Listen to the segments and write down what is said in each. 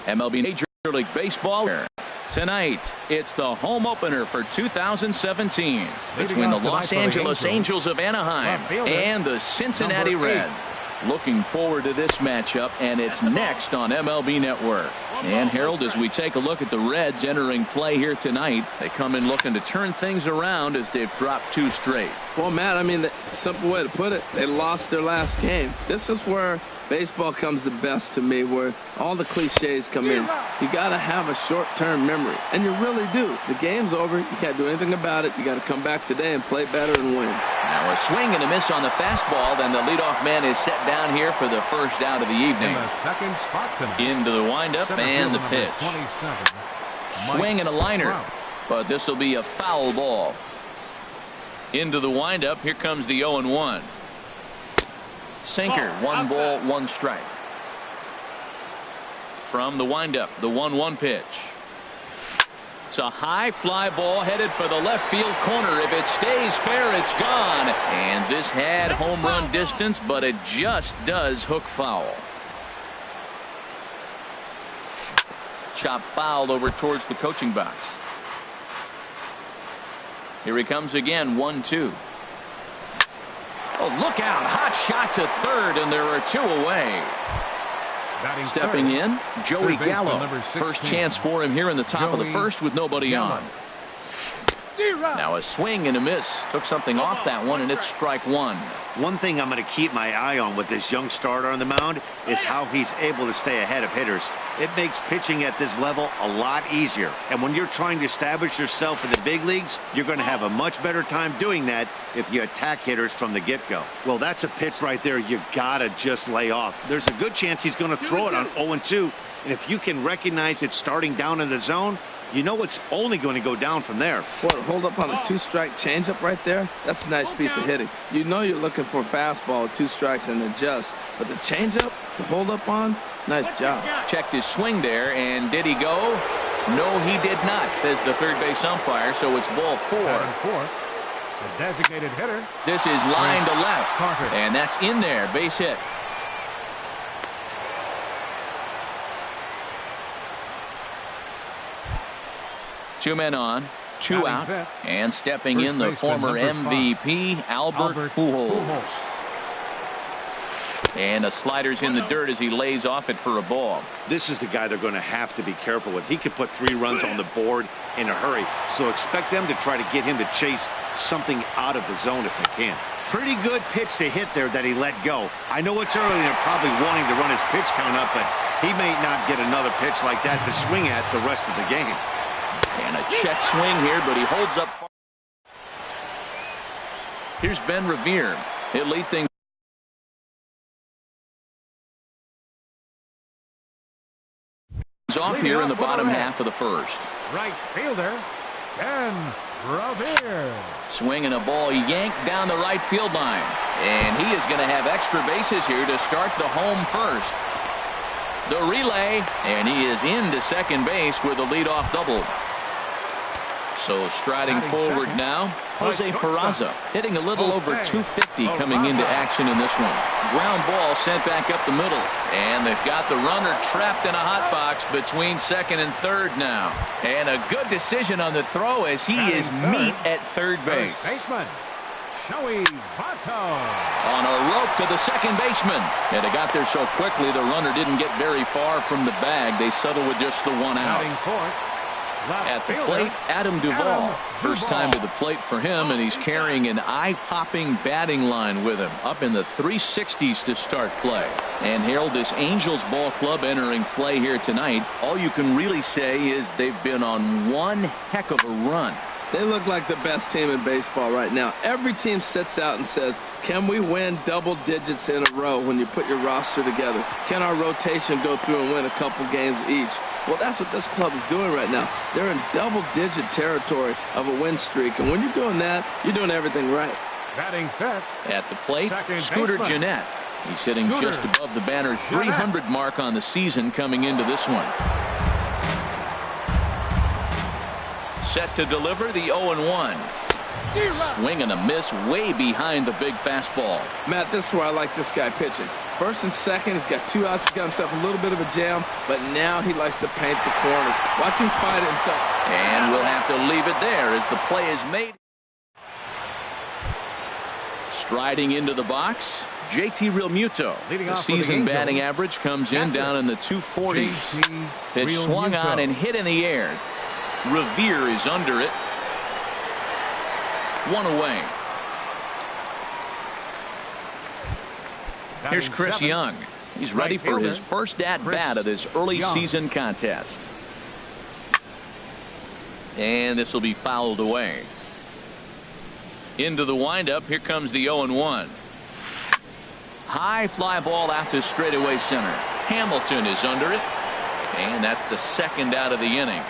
MLB Major League Baseball. Tonight, it's the home opener for 2017 between the Los Angeles Angels of Anaheim and the Cincinnati Reds. Looking forward to this matchup, and it's next on MLB Network. And Harold, as we take a look at the Reds entering play here tonight, they come in looking to turn things around as they've dropped 2 straight. Well, Matt, I mean, the simple way to put it, they lost their last game. This is where baseball comes the best to me, where all the cliches come in. You got to have a short-term memory, and you really do. The game's over. You can't do anything about it. You got to come back today and play better and win. Now a swing and a miss on the fastball. Then the leadoff man is set down here for the first out of the evening. Into the windup and the pitch. Swing and a liner, but this will be a foul ball. Into the windup. Here comes the 0-1. Sinker, 1 ball, 1 strike. From the windup, the 1-1 pitch. It's a high fly ball headed for the left field corner. If it stays fair, it's gone. And this had home run distance, but it just does hook foul. Chop fouled over towards the coaching box. Here he comes again, 1-2. Oh, look out. Hot shot to third, and there are 2 away. Stepping in, Joey Gallo. First chance for him here in the top of the first with nobody on. Now a swing and a miss. Took something off that one, and it's strike 1. One thing I'm going to keep my eye on with this young starter on the mound is how he's able to stay ahead of hitters. It makes pitching at this level a lot easier. And when you're trying to establish yourself in the big leagues, you're going to have a much better time doing that if you attack hitters from the get-go. Well, that's a pitch right there you got to just lay off. There's a good chance he's going to throw it on 0-2. And if you can recognize it starting down in the zone, you know it's only going to go down from there. What, hold up on a 2-strike changeup right there? That's a nice piece of hitting. You know you're looking for a fastball, 2 strikes and adjust. But the changeup, to hold up on, nice job. Checked his swing there, and did he go? No, he did not, says the third base umpire, so it's ball 4. The designated hitter. This is line to left, and that's in there, base hit. Two men on, 2 out, and stepping in the former MVP, Albert Pujols. And a slider's in the dirt as he lays off it for a ball. This is the guy they're going to have to be careful with. He could put 3 runs on the board in a hurry, so expect them to try to get him to chase something out of the zone if they can. Pretty good pitch to hit there that he let go. I know it's early and they're probably wanting to run his pitch count up, but he may not get another pitch like that to swing at the rest of the game. And a check swing here, but he holds up. Here's Ben Revere. He'll lead things off here in the bottom half of the first. Right fielder, Ben Revere. Swinging a ball yanked down the right field line. And he is going to have extra bases here to start the home first. The relay, and he is into second base with a leadoff double. So striding forward now, Jose Peraza hitting a little over 250 coming into action in this one. Ground ball sent back up the middle, and they've got the runner trapped in a hot box between second and third now. And a good decision on the throw as he is meat at third base. Joey Votto. On a rope to the second baseman. And it got there so quickly the runner didn't get very far from the bag. They settled with just the 1 out. At the plate, Adam Duvall. First time to the plate for him, and he's carrying an eye-popping batting line with him. Up in the 360s to start play. And Harold, this Angels ball club entering play here tonight, all you can really say is they've been on one heck of a run. They look like the best team in baseball right now. Every team sits out and says, can we win double digits in a row when you put your roster together? Can our rotation go through and win a couple games each? Well, that's what this club is doing right now. They're in double-digit territory of a win streak. And when you're doing that, you're doing everything right. Batting fifth. At the plate, Scooter Gennett. He's hitting just above the banner 300 mark on the season coming into this one. Set to deliver the 0-1. Swing and a miss way behind the big fastball. Matt, this is where I like this guy pitching. First and second, he's got 2 outs. He's got himself a little bit of a jam, but now he likes to paint the corners. Watch him fight it himself. And we'll have to leave it there as the play is made. Striding into the box, JT Realmuto. The season batting average comes in down in the 240s. Pitch swung on and hit in the air. Revere is under it. 1 away. Here's Chris Young. He's ready for his first at-bat of this early season contest. And this will be fouled away. Into the windup. Here comes the 0-1. High fly ball out to straightaway center. Hamilton is under it. And that's the second out of the inning.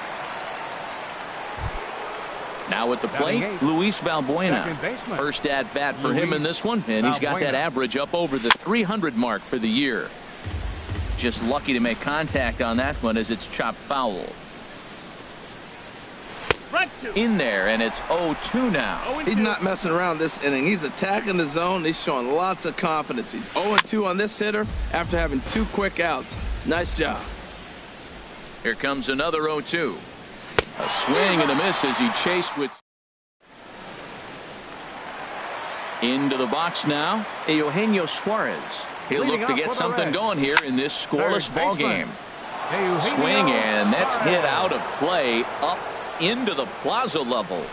Now at the plate, Luis Valbuena. First at bat for him in this one, and he's got that average up over the 300 mark for the year. Just lucky to make contact on that one as it's chopped foul. In there, and it's 0-2 now. He's not messing around this inning. He's attacking the zone. He's showing lots of confidence. He's 0-2 on this hitter after having 2 quick outs. Nice job. Here comes another 0-2. A swing and a miss as he chased with. Into the box now, Eugenio Suarez. He'll look to get something going here in this scoreless ball game. Swing, and that's hit out of play up into the plaza level.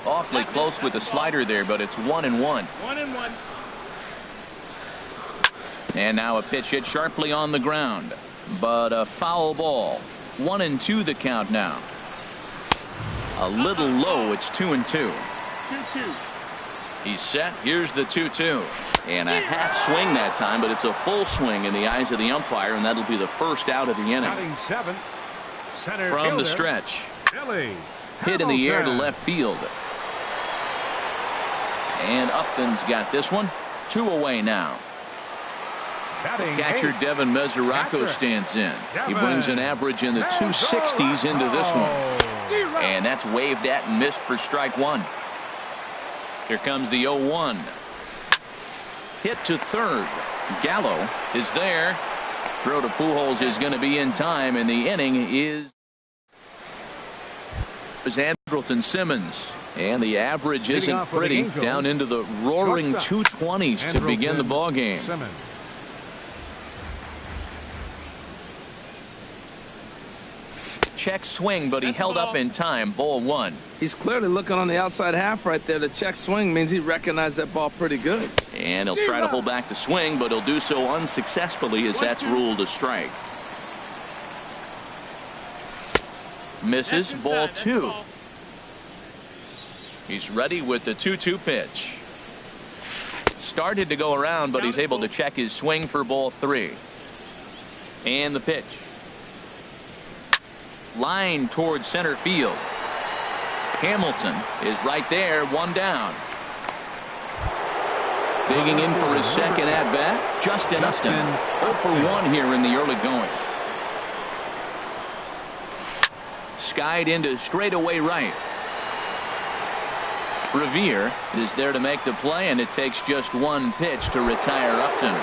Awfully close with the slider there, but it's 1-1. And now a pitch hit sharply on the ground, but a foul ball. 1-2 the count now. A little low. It's 2-2. 2-2. He's set. Here's the 2-2. And a half swing that time, but it's a full swing in the eyes of the umpire, and that'll be the first out of the inning. From the stretch. Hit in the air to left field. And Upton's got this one. 2 away now. Catcher Devin Mesoraco stands in. He brings an average in the 260s into this one. And that's waved at and missed for strike 1. Here comes the 0-1. Hit to third. Gallo is there. Throw to Pujols is going to be in time, and the inning is Andrelton Simmons. And the average isn't pretty. Down into the roaring 220s to begin the ball game. Check swing, but he held up in time. Ball 1. He's clearly looking on the outside half right there. The check swing means he recognized that ball pretty good. And he'll try to hold back the swing, but he'll do so unsuccessfully as that's ruled a strike. Misses. Ball 2. He's ready with the 2-2 pitch. Started to go around, but he's able to check his swing for ball 3. And the pitch. Line towards center field. Hamilton is right there, 1 down. Digging in for his second at bat, Justin Upton. 0 for 1 here in the early going. Skied into straightaway right. Revere is there to make the play, and it takes just 1 pitch to retire Upton.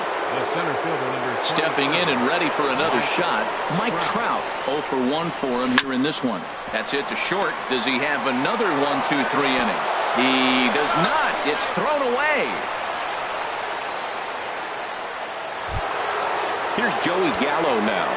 Stepping in and ready for another shot, Mike Trout. 0 for 1 for him here in this one. That's hit to short. Does he have another 1-2-3 inning? He does not. It's thrown away. Here's Joey Gallo now.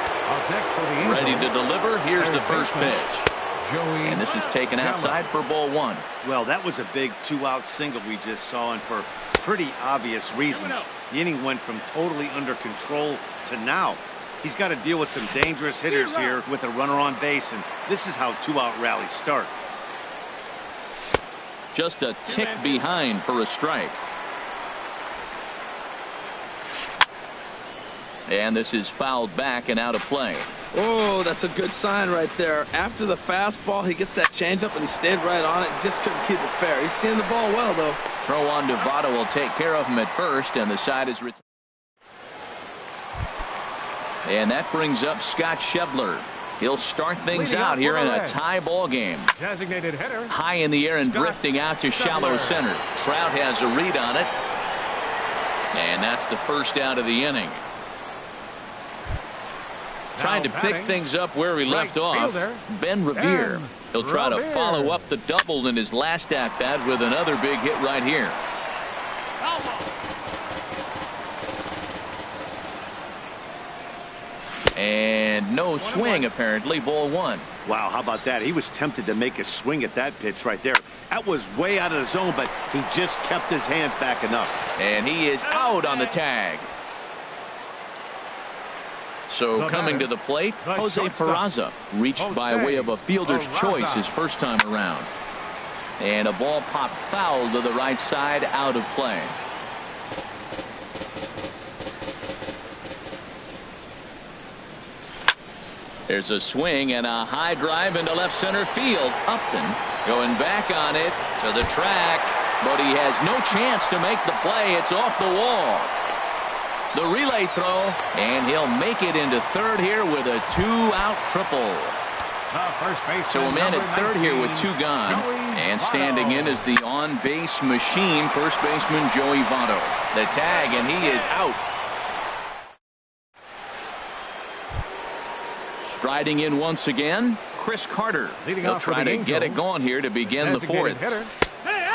Ready to deliver. Here's the first pitch. And this is taken outside for ball 1. Well, that was a big 2-out single we just saw, and for pretty obvious reasons. The inning went from totally under control to now. He's got to deal with some dangerous hitters here with a runner on base, and this is how 2-out rallies start. Just a tick behind for a strike. And this is fouled back and out of play. Oh, that's a good sign right there. After the fastball, he gets that changeup, and he stayed right on it and just couldn't keep it fair. He's seeing the ball well, though. Throw on to Votto will take care of him at first, and the side is retired. And that brings up Scott Schebler. He'll start things out here in a tie ball game. Designated hitter. High in the air and drifting out to shallow center. Trout has a read on it. And that's the first out of the inning. Trying to pick things up where he left off. Ben Revere. He'll try to follow up the double in his last at bat with another big hit right here. And no swing, apparently. Ball one. Wow, how about that? He was tempted to make a swing at that pitch right there. That was way out of the zone, but he just kept his hands back enough. And he is out on the tag. So coming to the plate, Jose Peraza reached by way of a fielder's choice his first time around. And a ball popped foul to the right side, out of play. There's a swing and a high drive into left center field. Upton going back on it to the track, but he has no chance to make the play. It's off the wall. The relay throw, and he'll make it into third here with a two-out triple. So a man at third here with two gone, and standing in is the on-base machine, first baseman Joey Votto. The tag, and he is out. Striding in once again, Chris Carter. He'll try to get it going here to begin the fourth.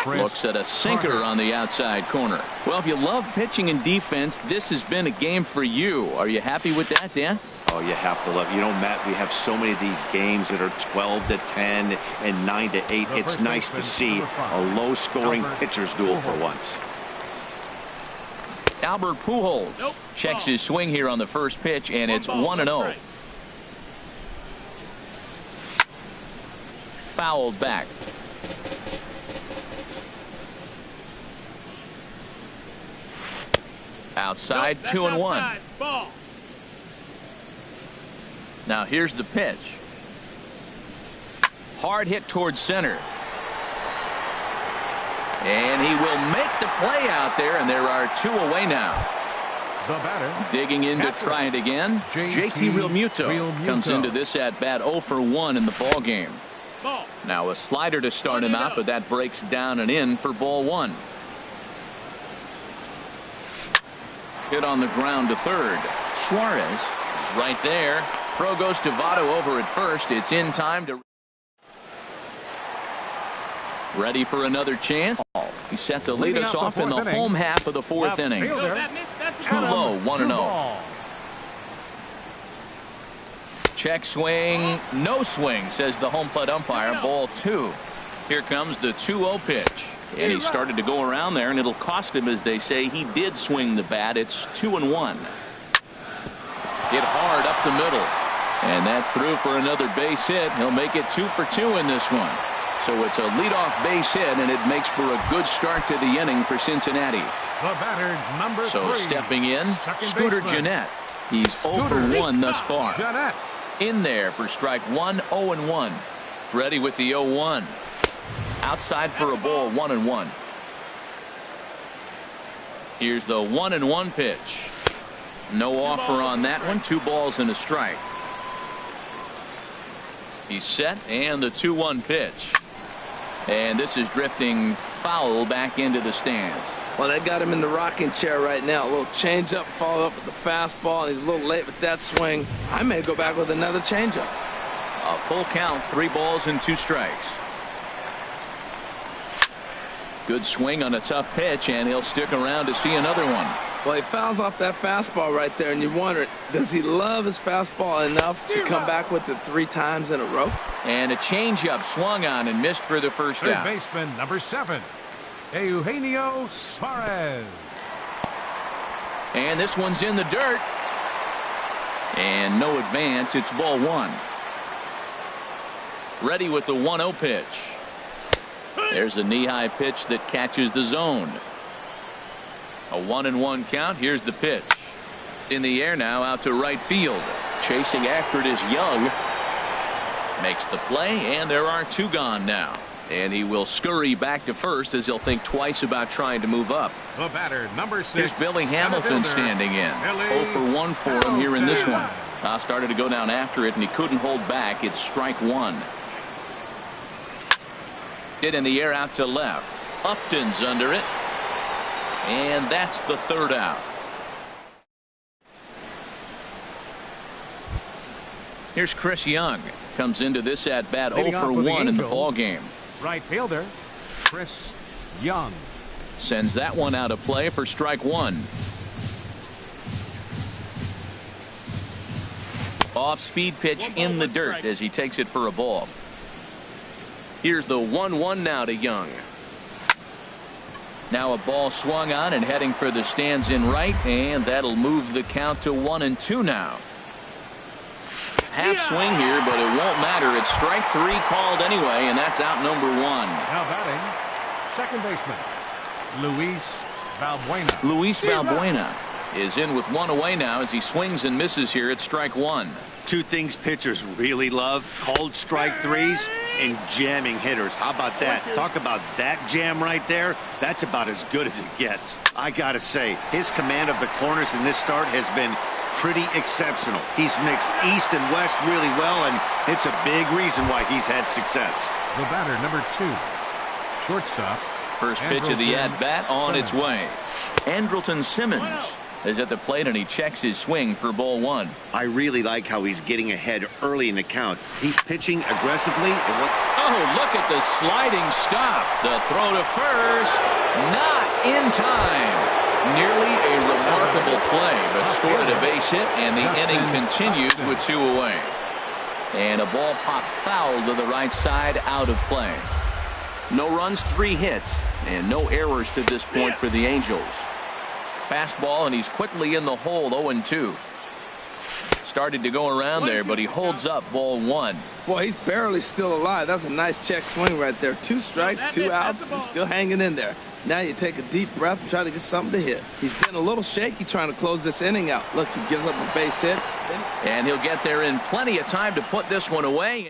Looks at a sinker on the outside corner. Well, if you love pitching and defense, this has been a game for you. Are you happy with that, Dan? Oh, you have to love it. You know, Matt, we have so many of these games that are 12-10 and 9-8. It's nice to see a low-scoring pitcher's duel for once. Albert Pujols checks his swing here on the first pitch, and it's 1-0. Fouled back. Outside, 2-1. Now here's the pitch. Hard hit towards center. And he will make the play out there, and there are two away now. The batter. Digging in to try it again. JT Realmuto comes into this at bat 0 for 1 in the ball game. Now a slider to start him out, but that breaks down and in for ball one. Hit on the ground to third. Suarez is right there. Throw goes to Votto over at first. It's in time to. Ready for another chance. He set to lead us off in the home half of the fourth inning. Too low, 1-0. Check swing, no swing, says the home plate umpire. Ball two. Here comes the 2-0 pitch. And he started to go around there, and it'll cost him, as they say. He did swing the bat. It's 2-1. Hit hard up the middle. And that's through for another base hit. He'll make it 2 for 2 in this one. So it's a leadoff base hit, and it makes for a good start to the inning for Cincinnati. The batter, number 3. Stepping in, Scooter Gennett. He's 0 for 1 thus far. Gennett. In there for strike 1, 0-1. Ready with the 0-1. Outside for a ball, 1-1. Here's the 1-1 pitch. No offer on that one. 2 balls and a strike. He's set, and the 2-1 pitch. And this is drifting foul back into the stands. Well, they got him in the rocking chair right now. A little changeup, follow up with the fastball, and he's a little late with that swing. I may go back with another changeup. A full count, 3 balls and 2 strikes. Good swing on a tough pitch, and he'll stick around to see another one. Well, he fouls off that fastball right there, and you wonder, does he love his fastball enough to come back with it 3 times in a row? And a changeup swung on and missed for the first out. Third baseman, number 7, Eugenio Suarez. And this one's in the dirt. And no advance. It's ball 1. Ready with the 1-0 pitch. There's a knee-high pitch that catches the zone. A 1-1 count. Here's the pitch. In the air now, out to right field. Chasing after it is Young. Makes the play, and there are 2 gone now. And he will scurry back to first, as he'll think twice about trying to move up. The batter, number 6. Here's Billy Hamilton standing in. 0 for 1 for him here in this one. Started to go down after it, and he couldn't hold back. It's strike one. Hit in the air out to left. Upton's under it. And that's the third out. Here's Chris Young. Comes into this at bat 0 for 1 in the ball game. Right fielder, Chris Young. Sends that one out of play for strike one. Off-speed pitch in the dirt as he takes it for a ball. Here's the 1-1 now to Young. Now a ball swung on and heading for the stands in right, and that'll move the count to 1-2 now. Half swing here, but it won't matter. It's strike three called anyway, and that's out number one. Now batting, second baseman, Luis Valbuena. Luis Valbuena is in with one away now as he swings and misses here at strike one. Two things pitchers really love: called strike threes and jamming hitters. How about that? Talk about that jam right there. That's about as good as it gets. I gotta say, his command of the corners in this start has been pretty exceptional. He's mixed east and west really well, and it's a big reason why he's had success. The batter, number 2, shortstop. First pitch of the at-bat on its way. Andrelton Simmons is at the plate, and he checks his swing for ball one. I really like how he's getting ahead early in the count. He's pitching aggressively. Oh, look at the sliding stop. The throw to first, not in time. Nearly a remarkable play, but scored a base hit, and the inning continues with two away. And a ball popped foul to the right side, out of play. No runs, 3 hits, and no errors to this point for the Angels. Fastball, and he's quickly in the hole, 0-2. Started to go around there, but he holds up ball one. Boy, he's barely still alive. That's a nice check swing right there. 2 strikes, 2 outs. He's still hanging in there. Now you take a deep breath and try to get something to hit. He's been a little shaky trying to close this inning out. Look, he gives up a base hit. And he'll get there in plenty of time to put this one away.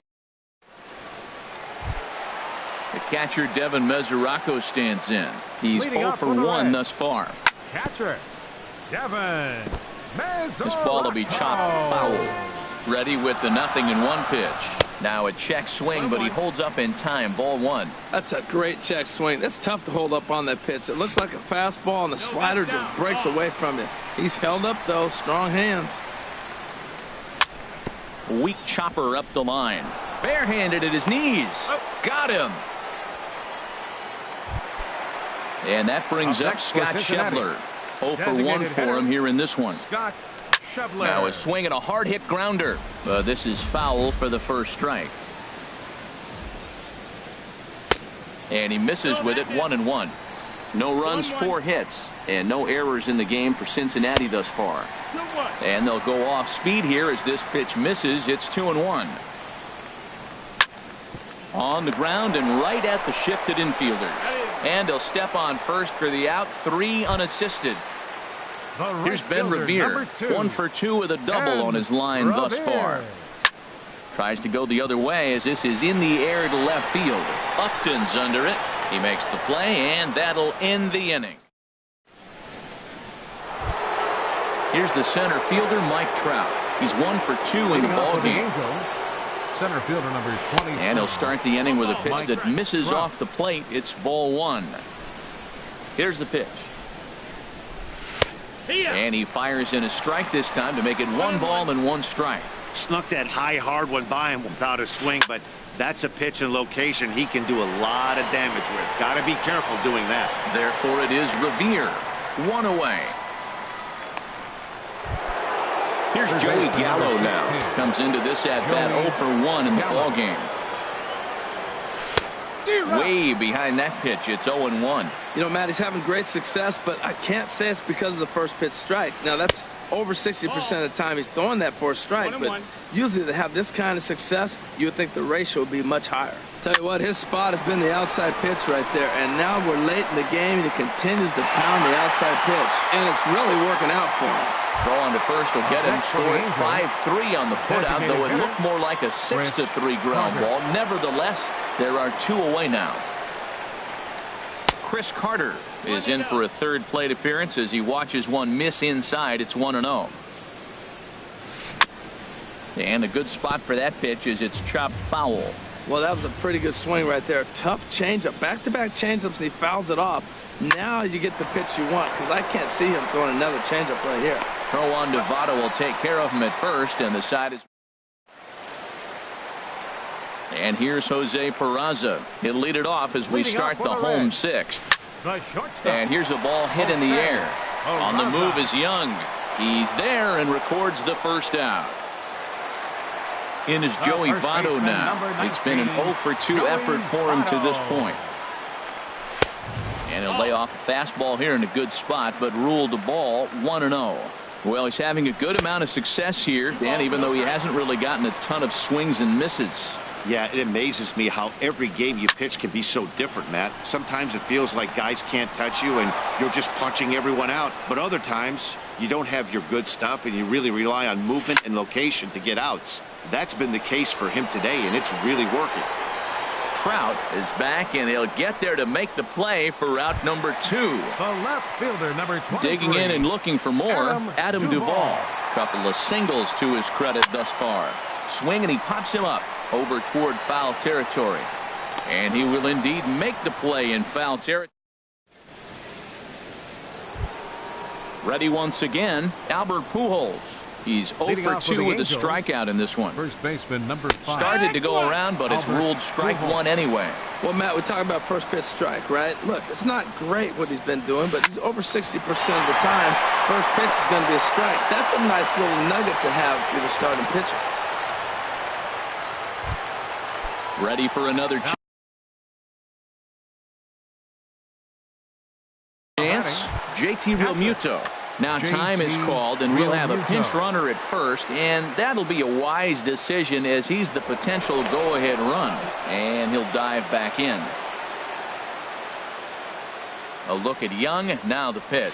The catcher, Devin Mesoraco, stands in. He's 0 for 1 thus far. Catcher, Devin Mesoraco. This ball will be chopped foul. Ready with the 0-1 pitch. Now a check swing, but he holds up in time. Ball one. That's a great check swing. That's tough to hold up on that pitch. It looks like a fastball, and the slider just breaks away from it. He's held up, though. Strong hands. Weak chopper up the line. Barehanded at his knees. Got him. And that brings up Scott Schebler. 0 for 1 for him here in this one. Scott Schebler. Now a swing and a hard hit grounder. This is foul for the first strike. And he misses with it, 1-1. No runs, 4 hits, and no errors in the game for Cincinnati thus far. And they'll go off speed here as this pitch misses. It's 2-1. On the ground and right at the shifted infielders. And he'll step on first for the out, 3 unassisted. Here's Ben Revere, 1 for 2 with a double on his line thus far. Tries to go the other way as this is in the air to left field. Upton's under it. He makes the play, and that'll end the inning. Here's the center fielder, Mike Trout. He's 1 for 2 in the ball game. Center fielder number 20. And he'll start the inning with a pitch that misses off the plate. It's ball one. Here's the pitch. And he fires in a strike this time to make it 1 ball and 1 strike. Snuck that high hard one by him without a swing, but that's a pitch and location he can do a lot of damage with. Got to be careful doing that. Therefore it is Revere, 1 away. Here's Joey Gallo now. Comes into this at bat 0 for 1 in the ball game. Way behind that pitch. It's 0-1. You know, Matt, he's having great success, but I can't say it's because of the first pitch strike. Now, that's over 60% of the time he's throwing that for a strike, but usually to have this kind of success, you would think the ratio would be much higher. Tell you what, his spot has been the outside pitch right there, and now we're late in the game, and he continues to pound the outside pitch, and it's really working out for him. Throw on to first will get him. Scored 5-3 on the putout, though it looked more like a 6-3 ground ball. Nevertheless, there are 2 away now. Chris Carter is in for a third plate appearance as he watches one miss inside. It's 1-0. And a good spot for that pitch is it's chopped foul. Well, that was a pretty good swing right there. Tough changeup. Back-to-back changeups, and he fouls it off. Now you get the pitch you want, because I can't see him throwing another changeup right here. Throw on to Votto will take care of him at first, and the side is. And here's Jose Peraza. He'll lead it off as we start the home sixth. And here's a ball hit in the air. On the move is Young. He's there and records the first out. In is Joey Votto now. It's been an 0 for 2 effort for him to this point. And he'll lay off a fastball here in a good spot, but ruled the ball 1-0. Well, he's having a good amount of success here, Dan, even though he hasn't really gotten a ton of swings and misses. Yeah, it amazes me how every game you pitch can be so different, Matt. Sometimes it feels like guys can't touch you and you're just punching everyone out. But other times you don't have your good stuff and you really rely on movement and location to get outs. That's been the case for him today, and it's really working. Trout is back, and he'll get there to make the play for route number 2. The left fielder, number 23. Digging in and looking for more, Adam Duvall. Couple of singles to his credit thus far. Swing, and he pops him up over toward foul territory. And he will indeed make the play in foul territory. Ready once again, Albert Pujols. He's 0 for 2 with a strikeout in this one. First baseman number 5. Started to go around, but it's ruled strike 1 anyway. Well, Matt, we're talking about first pitch strike, right? Look, it's not great what he's been doing, but he's over 60% of the time. First pitch is going to be a strike. That's a nice little nugget to have for the starting pitcher. Ready for another chance. JT Realmuto. Now time is called, and we'll have a pinch runner at first, and that'll be a wise decision as he's the potential go-ahead run, and he'll dive back in. A look at Young. Now the pitch.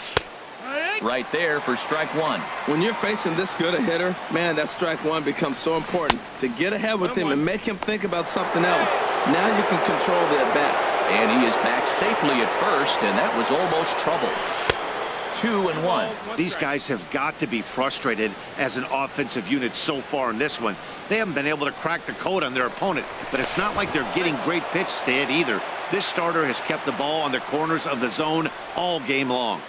Right there for strike 1. When you're facing this good a hitter, man, that strike 1 becomes so important. To get ahead with him and make him think about something else. Now you can control the at-bat. And he is back safely at first, and that was almost trouble. 2-1. These guys have got to be frustrated as an offensive unit so far in this one. They haven't been able to crack the code on their opponent, but it's not like they're getting great pitches to hit either. This starter has kept the ball on the corners of the zone all game long.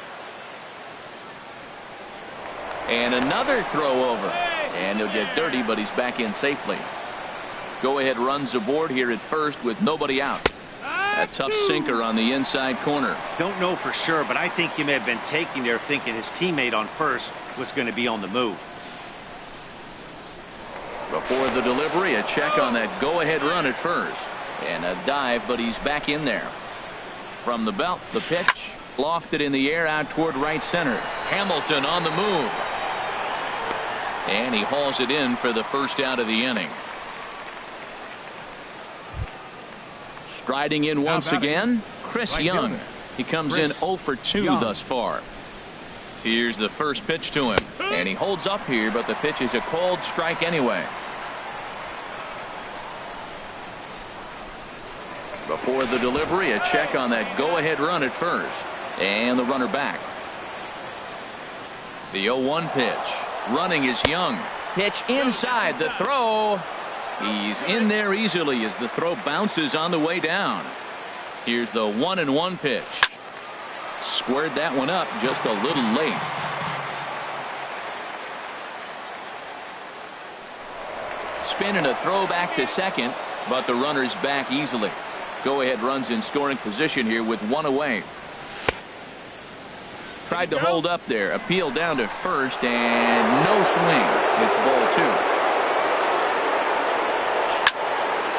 And another throw over. And he'll get dirty, but he's back in safely. Go-ahead runs aboard here at first with nobody out. A tough sinker on the inside corner. Don't know for sure, but I think he may have been taking there thinking his teammate on first was going to be on the move. Before the delivery, a check on that go-ahead run at first. And a dive, but he's back in there. From the belt, the pitch. Lofted in the air out toward right center. Hamilton on the move. And he hauls it in for the first out of the inning. Striding in once again, Chris Young. He comes in 0 for 2 thus far. Here's the first pitch to him. And he holds up here, but the pitch is a called strike anyway. Before the delivery, a check on that go-ahead run at first. And the runner back. The 0-1 pitch. Running is Young. Pitch inside. The throw. He's in there easily as the throw bounces on the way down. Here's the 1-1 pitch. Squared that one up just a little late. Spin and a throw back to second, but the runner's back easily. Go-ahead runs in scoring position here with 1 away. Tried to hold up there. Appeal down to first, and no swing. It's ball 2.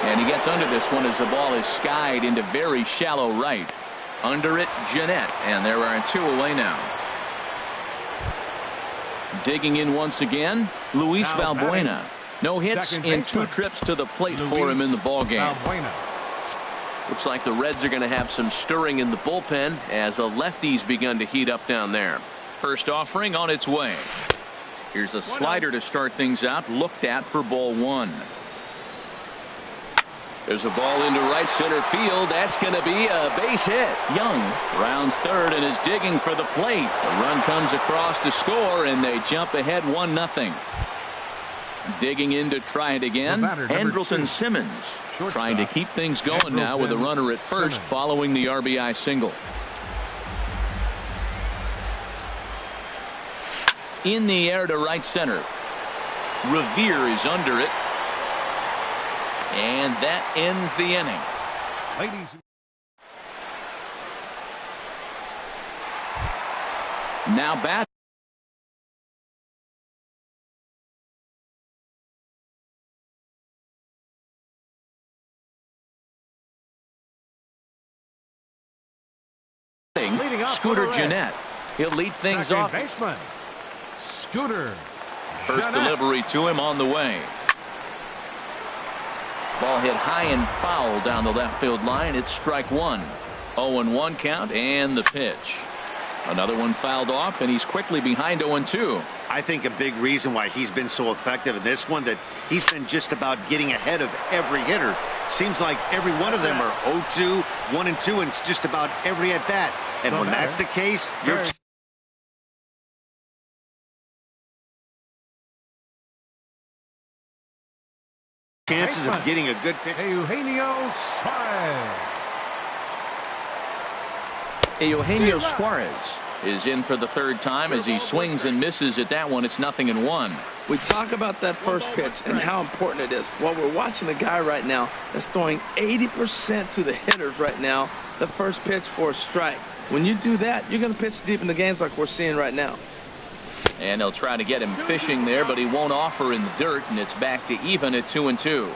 And he gets under this one as the ball is skied into very shallow right. Under it, Jeanette, and there are 2 away now. Digging in once again, Luis Valbuena. No hits in 2 trips to the plate for him in the ballgame. Looks like the Reds are going to have some stirring in the bullpen as the lefties begun to heat up down there. First offering on its way. Here's a slider to start things out, looked at for ball 1. There's a ball into right center field. That's going to be a base hit. Young rounds third and is digging for the plate. The run comes across to score, and they jump ahead 1-0. Digging in to try it again, Andrelton Simmons trying to keep things going now with a runner at first following the RBI single. In the air to right center. Revere is under it. And that ends the inning. Now bat. Scooter Gennett. He'll lead things off. Baseman. Scooter. First delivery to him on the way. Ball hit high and foul down the left field line. It's strike one. 0-1 count and the pitch. Another one fouled off, and he's quickly behind 0-2. I think a big reason why he's been so effective in this one, that he's been just about getting ahead of every hitter. Seems like every one of them are 0-2, 1-2, and it's just about every at bat. And when that's the case, your chances of getting a good pitch. Eugenio Suarez is in for the third time as he swings and misses at that one. It's 0-1. We talk about that first pitch and how important it is. Well, we're watching a guy right now that's throwing 80% to the hitters right now, the first pitch for a strike. When you do that, you're going to pitch deep in the games like we're seeing right now. And they'll try to get him fishing there, but he won't offer in the dirt, and it's back to even at 2-2.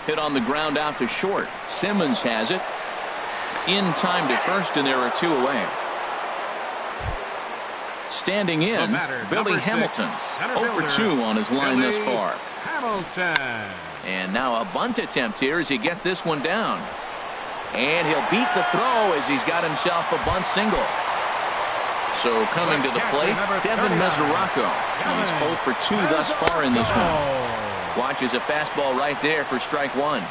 Hit on the ground out to short. Simmons has it. In time to first, and there are two away. Standing in, Billy Hamilton. 0-2 on his line thus far. Hamilton. And now a bunt attempt here as he gets this one down. And he'll beat the throw as he's got himself a bunt single. So coming to the plate, Devin Mesoraco. He's 0-2 thus far in this one. Watches a fastball right there for strike one.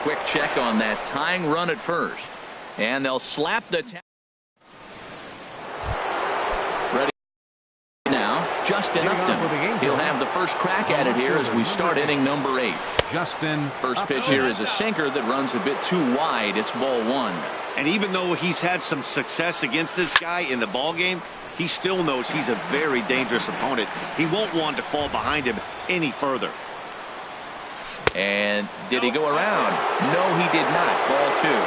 Quick check on that tying run at first. And they'll slap the ready now, Justin Upton. He'll have the first crack at it here as we start inning number 8. Justin. First pitch here is a sinker that runs a bit too wide. It's ball one. And even though he's had some success against this guy in the ball game, he still knows he's a very dangerous opponent. He won't want to fall behind him any further. And did he go around? No, he did not. Ball two.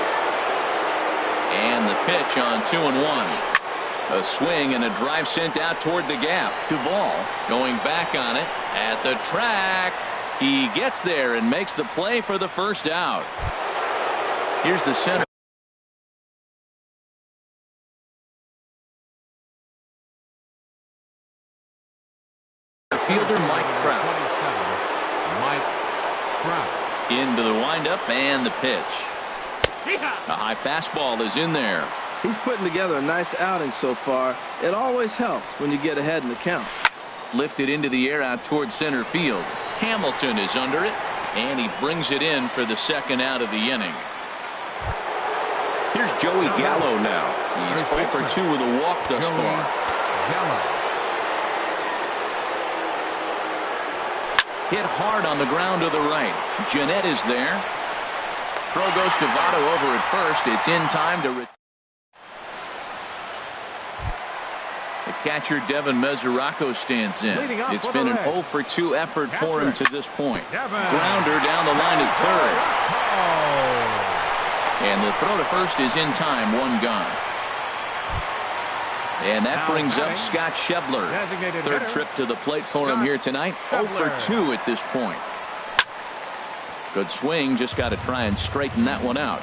And the pitch on 2-1. A swing and a drive sent out toward the gap. Duvall going back on it at the track. He gets there and makes the play for the first out. Here's the center. Fielder Mike Trout. Into the windup and the pitch. A high fastball is in there. He's putting together a nice outing so far. It always helps when you get ahead in the count. Lifted into the air out toward center field. Hamilton is under it, and he brings it in for the second out of the inning. Here's Joey Gallo now. He's 0-2 with a walk thus far. Hit hard on the ground to the right. Gennett is there. Throw goes to Votto over at first. It's in time to the catcher Devin Mesoraco stands in. It's been an 0-2 effort for him to this point. Grounder down the line at third. And the throw to first is in time. One gone. And that brings up Scott Schebler. Third trip to the plate for him here tonight. 0-2 at this point. Good swing. Just got to try and straighten that one out.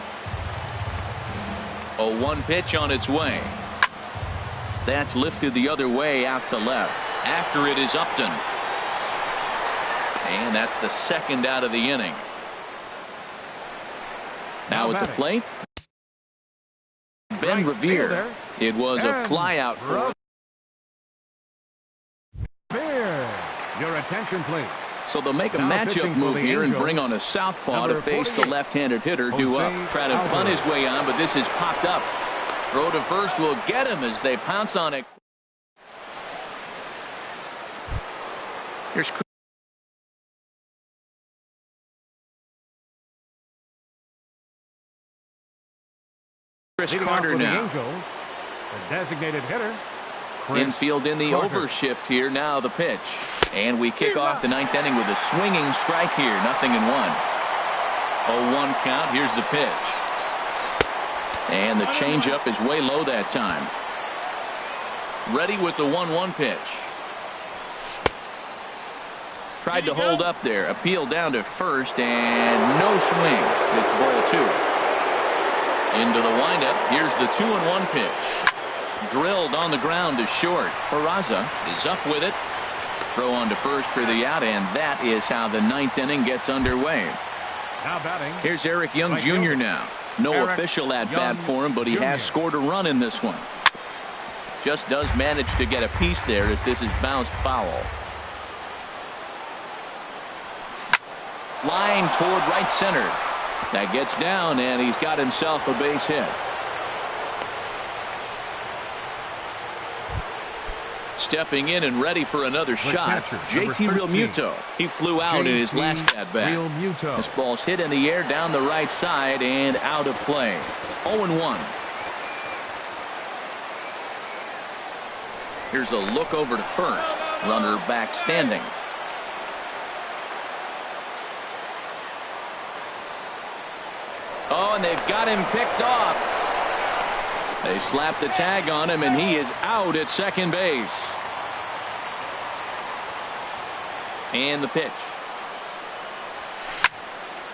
0-1 pitch on its way. That's lifted the other way out to left. After it is Upton. And that's the second out of the inning. Now at the plate, Ben Revere. It was a fly out for your attention, please. So they'll make a matchup move here and bring on a southpaw to face the left-handed hitter due up. Try to punt his way on, but this is popped up. Throw to first will get him as they pounce on it. Here's Chris Carter now. Angels, the designated hitter. Infield in the overshift here. Now the pitch. And we kick off the ninth inning with a swinging strike here. 0-1. 0-1 count. Here's the pitch. And the changeup is way low that time. Ready with the 1-1 pitch. Tried to hold up there. Appeal down to first and no swing. It's ball 2. Into the windup. Here's the 2-1 pitch. Drilled on the ground to short. Peraza is up with it. Throw on to first for the out, and that is how the ninth inning gets underway. Now batting. Here's Eric Young Jr. now. No official at bat for him, but he has scored a run in this one. Just does manage to get a piece there as this is bounced foul. Line toward right center. That gets down, and he's got himself a base hit. Stepping in and ready for another shot, JT Realmuto. He flew out in his last at bat. This ball's hit in the air down the right side and out of play. 0-1. Here's a look over to first. Runner back standing. Oh, and they've got him picked off. They slap the tag on him, and he is out at second base. And the pitch.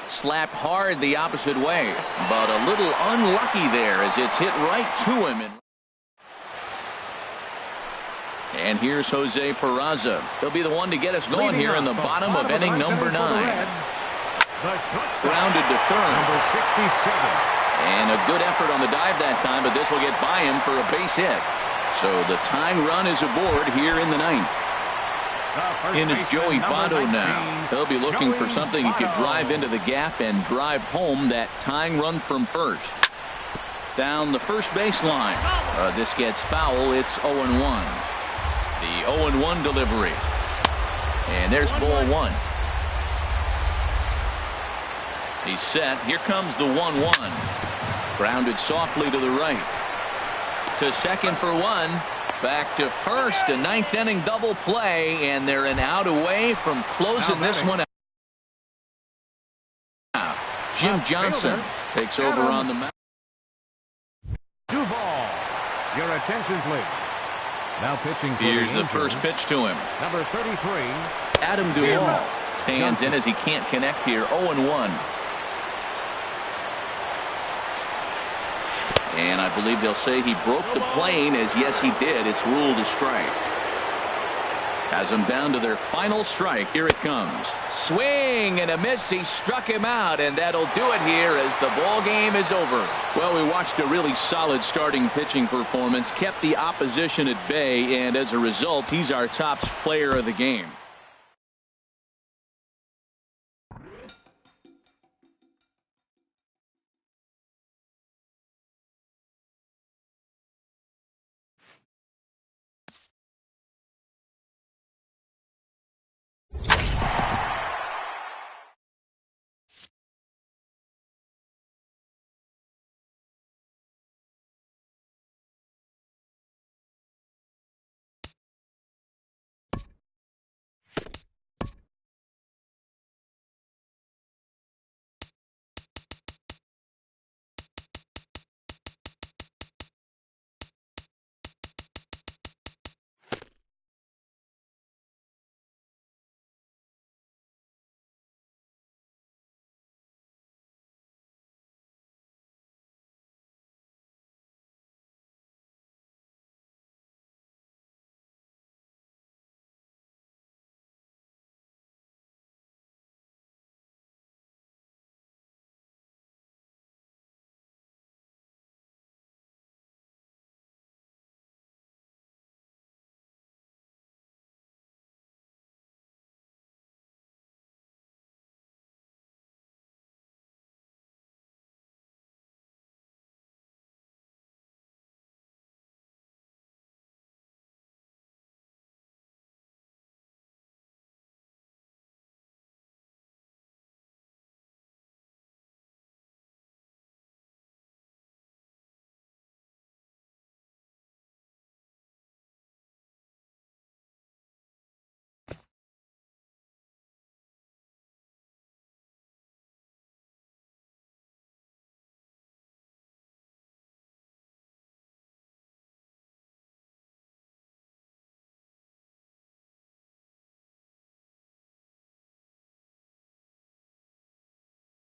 Slapped hard the opposite way, but a little unlucky there as it's hit right to him. And here's Jose Peraza. He'll be the one to get us going here in the bottom of inning number 9. Grounded to third. Number 67. And a good effort on the dive that time, but this will get by him for a base hit. So the tying run is aboard here in the ninth. In is Joey Votto now. He'll be looking for something he could drive into the gap and drive home that tying run from first. Down the first baseline. This gets foul. It's 0-1. The 0-1 delivery. And there's ball 1. He's set. Here comes the 1-1. Grounded softly to the right. To second for 1. Back to first. A ninth inning double play, and they're an out away from closing this one out. Jim Johnson takes over on the mound. Duvall. Your attention, please. Now pitching for Here's the first pitch to him. Number 33. Adam Duvall stands in as he can't connect here. 0-1. And I believe they'll say he broke the plane, as yes he did. It's ruled a strike. Has them down to their final strike. Here it comes. Swing and a miss. He struck him out, and that'll do it here as the ball game is over. Well, we watched a really solid starting pitching performance, kept the opposition at bay, and as a result, he's our top player of the game.